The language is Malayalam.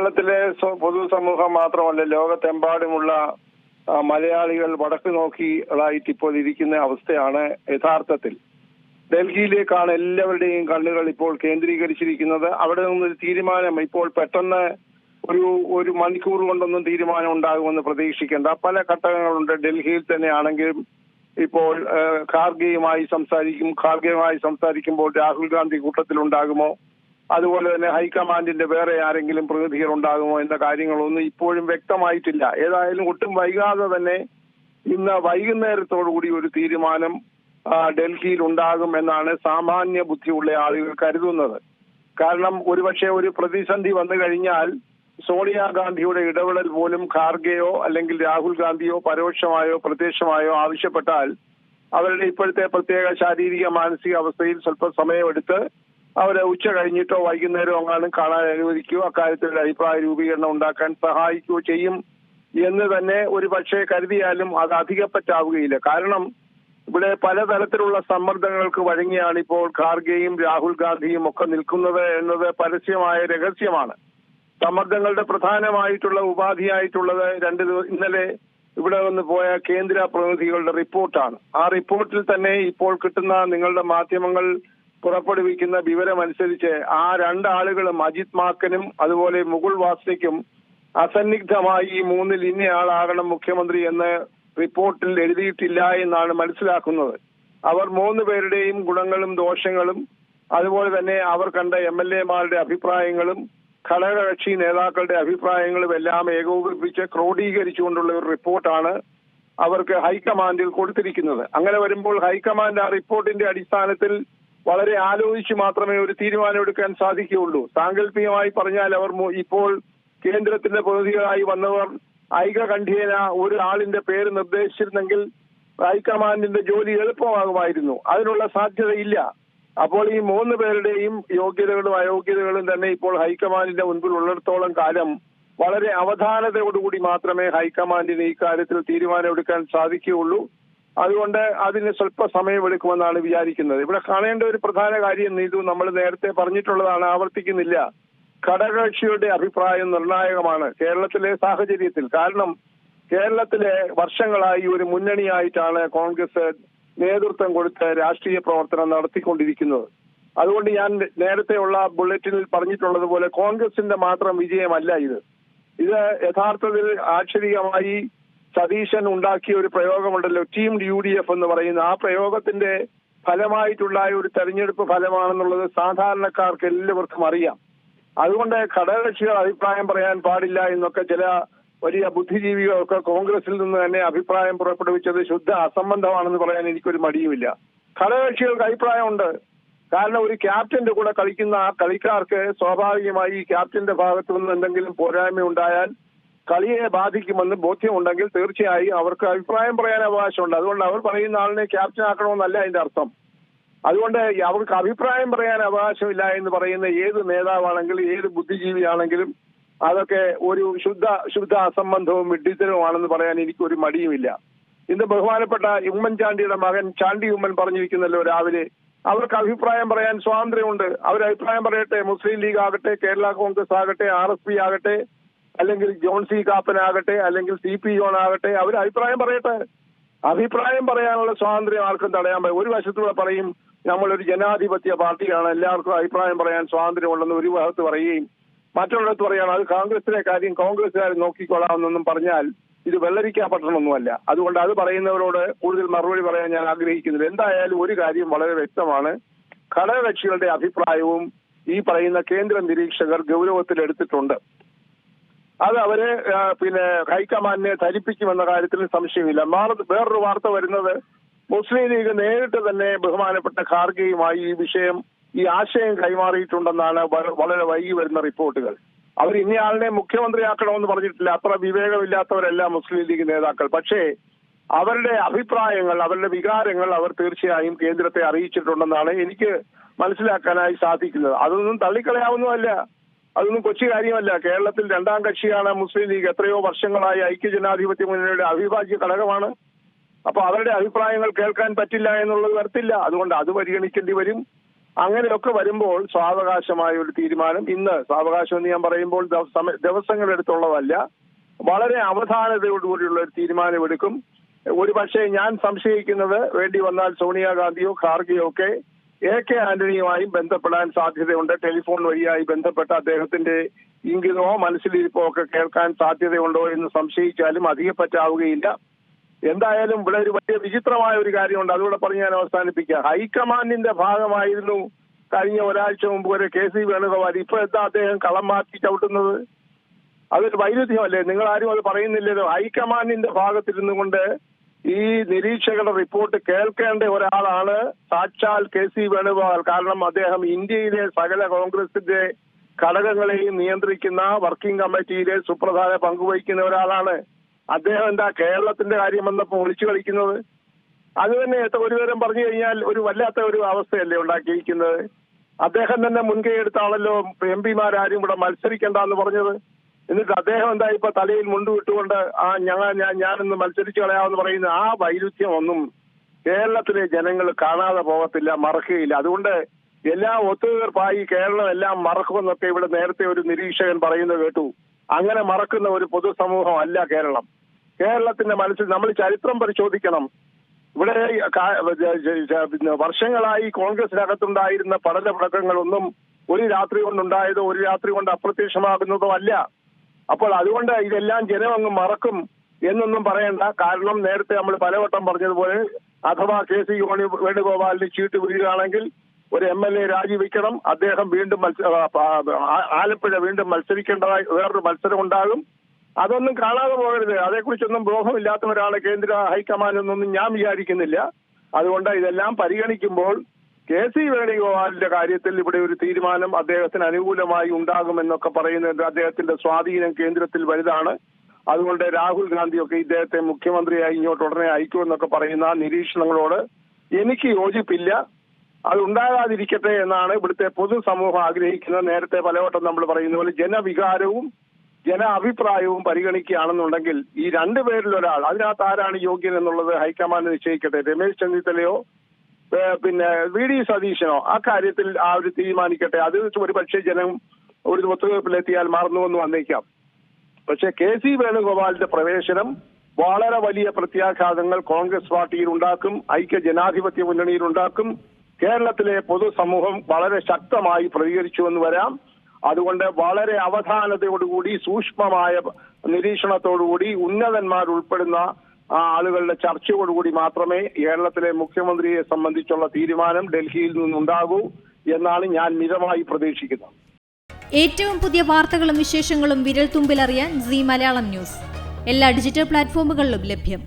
കേരളത്തിലെ പൊതുസമൂഹം മാത്രമല്ല, ലോകത്തെമ്പാടുമുള്ള മലയാളികൾ വടക്ക് നോക്കികളായിട്ട് ഇപ്പോൾ ഇരിക്കുന്ന അവസ്ഥയാണ് യഥാർത്ഥത്തിൽ. ഡൽഹിയിലേക്കാണ് എല്ലാവരുടെയും കണ്ണുകൾ ഇപ്പോൾ കേന്ദ്രീകരിച്ചിരിക്കുന്നത്. അവിടെ നിന്നൊരു തീരുമാനം ഇപ്പോൾ പെട്ടെന്ന് ഒരു മണിക്കൂർ കൊണ്ടൊന്നും തീരുമാനം ഉണ്ടാകുമെന്ന് പ്രതീക്ഷിക്കേണ്ട. പല ഘട്ടങ്ങളുണ്ട്. ഡൽഹിയിൽ തന്നെ ആണെങ്കിലും ഇപ്പോൾ ഖാർഗെയുമായി സംസാരിക്കുമ്പോൾ രാഹുൽ ഗാന്ധി കൂട്ടത്തിലുണ്ടാകുമോ, അതുപോലെ തന്നെ ഹൈക്കമാൻഡിന്റെ വേറെ ആരെങ്കിലും പ്രതിനിധികൾ ഉണ്ടാകുമോ എന്ന കാര്യങ്ങളൊന്നും ഇപ്പോഴും വ്യക്തമായിട്ടില്ല. ഏതായാലും ഒട്ടും വൈകാതെ തന്നെ ഇന്ന് വൈകുന്നേരത്തോടുകൂടി ഒരു തീരുമാനം ഡൽഹിയിൽ ഉണ്ടാകും എന്നാണ് സാമാന്യ ബുദ്ധിയുള്ള ആളുകൾ കരുതുന്നത്. കാരണം ഒരുപക്ഷെ ഒരു പ്രതിസന്ധി വന്നു കഴിഞ്ഞാൽ സോണിയാഗാന്ധിയുടെ ഇടപെടൽ പോലും ഖാർഗെയോ അല്ലെങ്കിൽ രാഹുൽ ഗാന്ധിയോ പരോക്ഷമായോ പ്രത്യക്ഷമായോ ആവശ്യപ്പെട്ടാൽ അവരുടെ ഇപ്പോഴത്തെ പ്രത്യേക ശാരീരിക മാനസിക അവസ്ഥയിൽ സ്വല്പം സമയമെടുത്ത് അവരെ ഉച്ച കഴിഞ്ഞിട്ടോ വൈകുന്നേരമോ അങ്ങാനും കാണാൻ അനുവദിക്കുകയോ അക്കാര്യത്തിൽ അഭിപ്രായ രൂപീകരണം ഉണ്ടാക്കാൻ സഹായിക്കുകയോ ചെയ്യും എന്ന് തന്നെ ഒരു പക്ഷേ കരുതിയാലും അത് അധികപ്പറ്റാവുകയില്ല. കാരണം ഇവിടെ പലതരത്തിലുള്ള സമ്മർദ്ദങ്ങൾക്ക് വഴങ്ങിയാണ് ഇപ്പോൾ ഖാർഗെയും രാഹുൽ ഗാന്ധിയും ഒക്കെ നിൽക്കുന്നത് എന്നത് പരസ്യമായ രഹസ്യമാണ്. സമ്മർദ്ദങ്ങളുടെ പ്രധാനമായിട്ടുള്ള ഉപാധിയായിട്ടുള്ളത് ഇന്നലെ ഇവിടെ നിന്ന് പോയ കേന്ദ്ര പ്രതിനിധികളുടെ റിപ്പോർട്ടാണ്. ആ റിപ്പോർട്ടിൽ തന്നെ ഇപ്പോൾ കിട്ടുന്ന നിങ്ങളുടെ മാധ്യമങ്ങൾ പുറപ്പെടുവിക്കുന്ന വിവരമനുസരിച്ച് ആ രണ്ടാളുകളും അജിത് മാക്കനും അതുപോലെ മുകുൾ വാസ്നിക്കും അസന്നിഗ്ധമായി ഈ മൂന്നിൽ ഇന്നയാളാകണം മുഖ്യമന്ത്രി എന്ന് റിപ്പോർട്ടിൽ എഴുതിയിട്ടില്ല എന്നാണ് മനസ്സിലാക്കുന്നത്. അവർ മൂന്ന് പേരുടെയും ഗുണങ്ങളും ദോഷങ്ങളും അതുപോലെ തന്നെ അവർ കണ്ട MLA-മാരുടെ അഭിപ്രായങ്ങളും ഘടകകക്ഷി നേതാക്കളുടെ അഭിപ്രായങ്ങളും എല്ലാം ഏകോപിപ്പിച്ച് ക്രോഡീകരിച്ചുകൊണ്ടുള്ള ഒരു റിപ്പോർട്ടാണ് അവർക്ക് ഹൈക്കമാൻഡിൽ കൊടുത്തിരിക്കുന്നത്. അങ്ങനെ വരുമ്പോൾ ഹൈക്കമാൻഡ് ആ റിപ്പോർട്ടിന്റെ അടിസ്ഥാനത്തിൽ വളരെ ആലോചിച്ച് മാത്രമേ ഒരു തീരുമാനമെടുക്കാൻ സാധിക്കുകയുള്ളൂ. സാങ്കല്പികമായി പറഞ്ഞാൽ അവർ ഇപ്പോൾ കേന്ദ്രത്തിന്റെ പ്രതിനിധികളായി വന്നവർ ഐകകണ്ഠ്യേന ഒരാളിന്റെ പേര് നിർദ്ദേശിച്ചിരുന്നെങ്കിൽ ഹൈക്കമാൻഡിന്റെ ജോലി എളുപ്പമാകുമായിരുന്നു. അതിനുള്ള സാധ്യതയില്ല. അപ്പോൾ ഈ മൂന്ന് പേരുടെയും യോഗ്യതകളും അയോഗ്യതകളും തന്നെ ഇപ്പോൾ ഹൈക്കമാൻഡിന്റെ മുൻപിൽ ഉള്ളിടത്തോളം കാലം വളരെ അവധാനതയോടുകൂടി മാത്രമേ ഹൈക്കമാൻഡിന് ഈ കാര്യത്തിൽ തീരുമാനമെടുക്കാൻ സാധിക്കുകയുള്ളൂ. അതുകൊണ്ട് അതിന് സ്വല്പ സമയമെടുക്കുമെന്നാണ് വിചാരിക്കുന്നത്. ഇവിടെ കാണേണ്ട ഒരു പ്രധാന കാര്യം നീതു നമ്മൾ നേരത്തെ പറഞ്ഞിട്ടുള്ളതാണ്, ആവർത്തിക്കുന്നില്ല. ഘടകകക്ഷിയുടെ അഭിപ്രായം നിർണായകമാണ് കേരളത്തിലെ സാഹചര്യത്തിൽ. കാരണം കേരളത്തിലെ വർഷങ്ങളായി ഒരു മുന്നണിയായിട്ടാണ് കോൺഗ്രസ് നേതൃത്വം കൊടുത്ത് രാഷ്ട്രീയ പ്രവർത്തനം നടത്തിക്കൊണ്ടിരിക്കുന്നത്. അതുകൊണ്ട് ഞാൻ നേരത്തെയുള്ള ബുള്ളറ്റിനിൽ പറഞ്ഞിട്ടുള്ളതുപോലെ കോൺഗ്രസിന്റെ മാത്രം വിജയമല്ല ഇത്. യഥാർത്ഥത്തിൽ ആക്ഷരികമായി സതീശൻ ഉണ്ടാക്കിയ ഒരു പ്രയോഗമുണ്ടല്ലോ, ടീം UDF എന്ന് പറയുന്ന ആ പ്രയോഗത്തിന്റെ ഫലമായിട്ടുള്ള ഒരു തെരഞ്ഞെടുപ്പ് ഫലമാണെന്നുള്ളത് സാധാരണക്കാർക്ക് എല്ലാവർക്കും അറിയാം. അതുകൊണ്ട് ഘടകകക്ഷികൾ അഭിപ്രായം പറയാൻ പാടില്ല എന്നൊക്കെ ചില വലിയ ബുദ്ധിജീവികളൊക്കെ കോൺഗ്രസിൽ നിന്ന് തന്നെ അഭിപ്രായം പുറപ്പെടുവിച്ചത് ശുദ്ധ അസംബന്ധമാണെന്ന് പറയാൻ എനിക്കൊരു മടിയുമില്ല. ഘടകകക്ഷികൾക്ക് അഭിപ്രായമുണ്ട്. കാരണം ഒരു ക്യാപ്റ്റന്റെ കൂടെ കളിക്കുന്ന ആ കളിക്കാർക്ക് സ്വാഭാവികമായി ഈ ക്യാപ്റ്റന്റെ ഭാഗത്തു നിന്ന് എന്തെങ്കിലും പോരായ്മ ഉണ്ടായാൽ കളിയെ ബാധിക്കുമെന്ന് ബോധ്യമുണ്ടെങ്കിൽ തീർച്ചയായും അവർക്ക് അഭിപ്രായം പറയാൻ അവകാശമുണ്ട്. അതുകൊണ്ട് അവർ പറയുന്ന ആളിനെ ക്യാപ്റ്റൻ ആക്കണമെന്നല്ല അതിന്റെ അർത്ഥം. അതുകൊണ്ട് അവർക്ക് അഭിപ്രായം പറയാൻ അവകാശമില്ല എന്ന് പറയുന്ന ഏത് നേതാവാണെങ്കിലും ഏത് ബുദ്ധിജീവിയാണെങ്കിലും അതൊക്കെ ഒരു ശുദ്ധ അസംബന്ധവും വിഡ്ഢിത്തരവുമാണെന്ന് പറയാൻ എനിക്കൊരു മടിയുമില്ല. ഇന്ന് ബഹുമാനപ്പെട്ട ഉമ്മൻചാണ്ടിയുടെ മകൻ ചാണ്ടി ഉമ്മൻ പറഞ്ഞിരിക്കുന്നല്ലോ രാവിലെ, അവർക്ക് അഭിപ്രായം പറയാൻ സ്വാതന്ത്ര്യമുണ്ട്. അവർ അഭിപ്രായം പറയട്ടെ. മുസ്ലിം ലീഗ് ആകട്ടെ, കേരള കോൺഗ്രസ് ആകട്ടെ, RSP ആകട്ടെ, അല്ലെങ്കിൽ ജോൺ സി കാപ്പനാകട്ടെ, അല്ലെങ്കിൽ CP ജോൺ ആകട്ടെ, അവർ അഭിപ്രായം പറയട്ടെ. അഭിപ്രായം പറയാനുള്ള സ്വാതന്ത്ര്യം ആർക്കും തടയാൻ പറ്റും. ഒരു വശത്തൂടെ പറയും നമ്മളൊരു ജനാധിപത്യ പാർട്ടിയാണ്, എല്ലാവർക്കും അഭിപ്രായം പറയാൻ സ്വാതന്ത്ര്യമുണ്ടെന്ന് ഒരു ഭാഗത്ത് പറയുകയും മറ്റുള്ളിടത്ത് പറയുകയാണ് അത് കോൺഗ്രസിലെ കാര്യം കോൺഗ്രസുകാർ നോക്കിക്കൊള്ളാമെന്നൊന്നും പറഞ്ഞാൽ ഇത് വെള്ളരിക്കാപട്ടണമൊന്നുമല്ല. അതുകൊണ്ട് അത് പറയുന്നവരോട് കൂടുതൽ മറുപടി പറയാൻ ഞാൻ ആഗ്രഹിക്കുന്നില്ല. എന്തായാലും ഒരു കാര്യം വളരെ വ്യക്തമാണ്, ഘടകകക്ഷികളുടെ അഭിപ്രായവും ഈ പറയുന്ന കേന്ദ്ര നിരീക്ഷകർ ഗൗരവത്തിലെടുത്തിട്ടുണ്ട്. അത് അവര് ഹൈക്കമാൻഡിനെ ധരിപ്പിക്കുമെന്ന കാര്യത്തിൽ സംശയമില്ല. വേറൊരു വാർത്ത വരുന്നത്, മുസ്ലിം ലീഗ് നേരിട്ട് തന്നെ ബഹുമാനപ്പെട്ട ഖാർഗെയുമായി ഈ വിഷയം ഈ ആശയം കൈമാറിയിട്ടുണ്ടെന്നാണ് വളരെ വൈകി വരുന്ന റിപ്പോർട്ടുകൾ. അവർ ഇന്നയാളിനെ മുഖ്യമന്ത്രിയാക്കണമെന്ന് പറഞ്ഞിട്ടില്ല. അത്ര വിവേകമില്ലാത്തവരല്ല മുസ്ലിം ലീഗ് നേതാക്കൾ. പക്ഷേ അവരുടെ അഭിപ്രായങ്ങൾ, അവരുടെ വികാരങ്ങൾ അവർ തീർച്ചയായും കേന്ദ്രത്തെ അറിയിച്ചിട്ടുണ്ടെന്നാണ് എനിക്ക് മനസ്സിലാക്കാനായി സാധിക്കുന്നത്. അതൊന്നും തള്ളിക്കളയാവുന്നതല്ല, അതൊന്നും കൊച്ചു കാര്യമല്ല. കേരളത്തിൽ രണ്ടാം കക്ഷിയാണ് മുസ്ലിം ലീഗ്. എത്രയോ വർഷങ്ങളായി ഐക്യജനാധിപത്യ മുന്നണിയുടെ അവിഭാജ്യ ഘടകമാണ്. അപ്പൊ അവരുടെ അഭിപ്രായങ്ങൾ കേൾക്കാൻ പറ്റില്ല എന്നുള്ളത് വരത്തില്ല. അതുകൊണ്ട് അത് പരിഗണിക്കേണ്ടി വരും. അങ്ങനെയൊക്കെ വരുമ്പോൾ സാവകാശമായ ഒരു തീരുമാനം, ഇന്ന് സാവകാശം എന്ന് ഞാൻ പറയുമ്പോൾ ദിവസങ്ങളെടുത്തുള്ളതല്ല, വളരെ അവധാനതയോടുകൂടിയുള്ള ഒരു തീരുമാനമെടുക്കും. ഒരു പക്ഷേ ഞാൻ സംശയിക്കുന്നത് വേണ്ടി വന്നാൽ സോണിയാഗാന്ധിയോ ഖാർഗെയോ ഒക്കെ AK ആന്റണിയുമായും ബന്ധപ്പെടാൻ സാധ്യതയുണ്ട്. ടെലിഫോൺ വഴിയായി ബന്ധപ്പെട്ട അദ്ദേഹത്തിന്റെ ഇംഗിതമോ മനസ്സിലിരിപ്പോ ഒക്കെ കേൾക്കാൻ സാധ്യതയുണ്ടോ എന്ന് സംശയിച്ചാലും അധികപ്പറ്റാവുകയില്ല. എന്തായാലും ഇവിടെ ഒരു വലിയ വിചിത്രമായ ഒരു കാര്യമുണ്ട്, അതുകൂടെ പറഞ്ഞ് ഞാൻ അവസാനിപ്പിക്കാം. ഹൈക്കമാൻഡിന്റെ ഭാഗമായിരുന്നു കഴിഞ്ഞ ഒരാഴ്ച മുമ്പ് വരെ KC വേണുഗോപാൽ. ഇപ്പൊ എന്താ അദ്ദേഹം കളം മാറ്റി ചവിട്ടുന്നത്? അതൊരു വൈരുദ്ധ്യമല്ലേ? നിങ്ങൾ ആരും അത് പറയുന്നില്ലല്ലോ. ഹൈക്കമാൻഡിന്റെ ഭാഗത്തിരുന്നു കൊണ്ട് ഈ നിരീക്ഷകരുടെ റിപ്പോർട്ട് കേൾക്കേണ്ട ഒരാളാണ് സാക്ഷാൽ KC വേണുഗോപാൽ. കാരണം അദ്ദേഹം ഇന്ത്യയിലെ സകല കോൺഗ്രസിന്റെ ഘടകങ്ങളെയും നിയന്ത്രിക്കുന്ന വർക്കിംഗ് കമ്മിറ്റിയിലെ സുപ്രധാന പങ്കുവഹിക്കുന്ന ഒരാളാണ്. അദ്ദേഹം എന്താ കേരളത്തിന്റെ കാര്യം വന്നപ്പോൾ ഒളിച്ചു കളിക്കുന്നത്? അത് തന്നെ ഒരു വിവരം പറഞ്ഞു കഴിഞ്ഞാൽ ഒരു വല്ലാത്ത ഒരു അവസ്ഥയല്ലേ ഉണ്ടാക്കിയിരിക്കുന്നത്. അദ്ദേഹം തന്നെ മുൻകൈ എടുത്താണല്ലോ MP-മാരും ഇവിടെ മത്സരിക്കണ്ടെന്ന് പറഞ്ഞത്. എന്നിട്ട് അദ്ദേഹം എന്താ ഇപ്പൊ തലയിൽ മുണ്ടുവിട്ടുകൊണ്ട് ഞാനൊന്ന് മത്സരിച്ചു കളയാമെന്ന് പറയുന്ന ആ വൈരുദ്ധ്യം ഒന്നും കേരളത്തിലെ ജനങ്ങൾ കാണാതെ പോകത്തില്ല, മറക്കുകയില്ല. അതുകൊണ്ട് എല്ലാം ഒത്തുതീർപ്പായി കേരളം എല്ലാം മറക്കുമെന്നൊക്കെ ഇവിടെ നേരത്തെ ഒരു നിരീക്ഷകൻ പറയുന്നത് കേട്ടു. അങ്ങനെ മറക്കുന്ന ഒരു പൊതുസമൂഹം അല്ല കേരളം. കേരളത്തിന്റെ മനസ്സിൽ നമ്മൾ ചരിത്രം പരിശോധിക്കണം. ഇവിടെ വർഷങ്ങളായി കോൺഗ്രസിനകത്തുണ്ടായിരുന്ന പടലപടക്കങ്ങളൊന്നും ഒരു രാത്രി കൊണ്ടുണ്ടായതോ ഒരു രാത്രി കൊണ്ട് അപ്രത്യക്ഷമാകുന്നതോ അല്ല. അപ്പോൾ അതുകൊണ്ട് ഇതെല്ലാം ജനം അങ്ങ് മറക്കും എന്നൊന്നും പറയണ്ട. കാരണം നേരത്തെ നമ്മൾ പലവട്ടം പറഞ്ഞതുപോലെ അഥവാ KC വേണുഗോപാലിന് ചീട്ട് വീഴുകയാണെങ്കിൽ ഒരു MLA രാജിവെക്കണം. അദ്ദേഹം വീണ്ടും ആലപ്പുഴ വീണ്ടും മത്സരിക്കേണ്ടതായി വേറൊരു മത്സരം ഉണ്ടാകും. അതൊന്നും കാണാതെ പോകരുത്. അതേക്കുറിച്ചൊന്നും ബോധമില്ലാത്തവരാണ് കേന്ദ്ര ഹൈക്കമാൻഡ് എന്നൊന്നും ഞാൻ വിചാരിക്കുന്നില്ല. അതുകൊണ്ട് ഇതെല്ലാം പരിഗണിക്കുമ്പോൾ KC വേണുഗോപാലിന്റെ കാര്യത്തിൽ ഇവിടെ ഒരു തീരുമാനം അദ്ദേഹത്തിന് അനുകൂലമായി ഉണ്ടാകുമെന്നൊക്കെ പറയുന്നത് അദ്ദേഹത്തിന്റെ സ്വാധീനം കേന്ദ്രത്തിൽ വലുതാണ്. അതുകൊണ്ട് രാഹുൽ ഗാന്ധിയൊക്കെ ഇദ്ദേഹത്തെ മുഖ്യമന്ത്രിയായി ഇങ്ങോട്ട് ഉടനെ അയക്കുമെന്നൊക്കെ പറയുന്ന നിരീക്ഷണങ്ങളോട് എനിക്ക് യോജിപ്പില്ല. അത് ഉണ്ടാകാതിരിക്കട്ടെ എന്നാണ് ഇവിടുത്തെ പൊതുസമൂഹം ആഗ്രഹിക്കുന്നത്. നേരത്തെ പലവട്ടം നമ്മൾ പറയുന്ന പോലെ ജനവികാരവും ജന അഭിപ്രായവും പരിഗണിക്കുകയാണെന്നുണ്ടെങ്കിൽ ഈ രണ്ടുപേരിൽ ഒരാൾ, അതിനകത്ത് ആരാണ് യോഗ്യൻ എന്നുള്ളത് ഹൈക്കമാൻഡ് നിശ്ചയിക്കട്ടെ. രമേശ് ചെന്നിത്തലയോ പിന്നെ VD സതീശനോ ആ കാര്യത്തിൽ ആ ഒരു തീരുമാനിക്കട്ടെ. അത് ഒരു പക്ഷേ ജനം ഒരു ഒത്തുതീർപ്പിലെത്തിയാൽ മറന്നുവെന്ന് വന്നേക്കാം. പക്ഷെ KC വേണുഗോപാലിന്റെ പ്രവേശനം വളരെ വലിയ പ്രത്യാഘാതങ്ങൾ കോൺഗ്രസ് പാർട്ടിയിൽ ഉണ്ടാക്കും, ഐക്യ ജനാധിപത്യ മുന്നണിയിൽ ഉണ്ടാക്കും. കേരളത്തിലെ പൊതുസമൂഹം വളരെ ശക്തമായി പ്രതികരിച്ചുവെന്ന് വരാം. അതുകൊണ്ട് വളരെ അവധാനതയോടുകൂടി സൂക്ഷ്മമായ നിരീക്ഷണത്തോടുകൂടി ഉന്നതന്മാർ ഉൾപ്പെടുന്ന ആളുകളുടെ ചർച്ചയോടുകൂടി മാത്രമേ കേരളത്തിലെ മുഖ്യമന്ത്രിയെ സംബന്ധിച്ചുള്ള തീരുമാനം ഡൽഹിയിൽ നിന്നുണ്ടാകൂ എന്നാണ് ഞാൻ മിതമായി പ്രതീക്ഷിക്കുന്നത്. ഏറ്റവും പുതിയ വാർത്തകളും വിശേഷങ്ങളും വിരൽ തുമ്പിലറിയാൻ Zee മലയാളം ന്യൂസ് എല്ലാ ഡിജിറ്റൽ പ്ലാറ്റ്ഫോമുകളിലും ലഭ്യം.